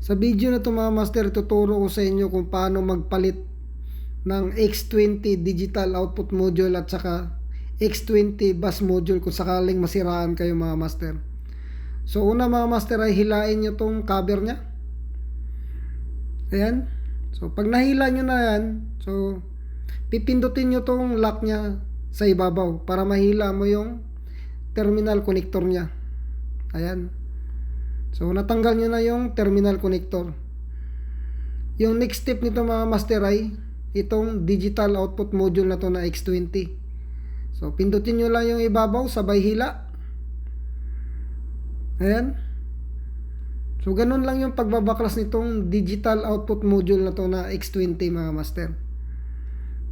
Sa video na to mga master, tuturo ko sa inyo kung paano magpalit ng X20 digital output module at saka X20 bus module kung sakaling masiraan kayo mga master. So una mga master ay hilain nyo tong cover nya. Ayan. So pag nahila nyo na yan, so pipindutin nyo tong lock nya sa ibabaw para mahila mo yung terminal connector nya. Ayan. So natanggal nyo na yung terminal connector. Yung next step nito mga master ay itong digital output module na to na X20. So pindutin nyo lang yung ibabaw sabay hila. Ayan. So ganun lang yung pagbabaklas nitong digital output module na to na X20 mga master.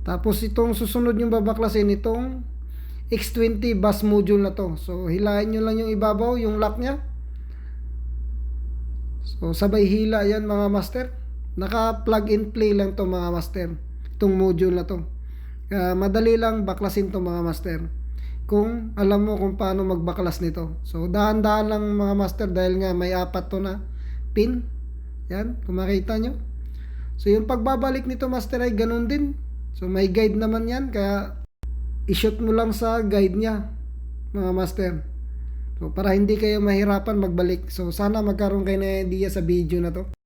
Tapos itong susunod yung babaklasin itong X20 bus module na to. So hilahin nyo lang yung ibabaw, yung lock nya. So sabay hila yan mga master. Naka plug and play lang to mga master, itong module na to. Madali lang baklasin to mga master kung alam mo kung paano magbaklas nito. So dahan-dahan lang mga master dahil nga may 4 to na pin. Yan, kung makita nyo. So yung pagbabalik nito master ay ganun din. So may guide naman yan, kaya i-shoot mo lang sa guide nya mga master. So para hindi kayo mahirapan magbalik. So sana magkaroon kayo ng idea sa video na to.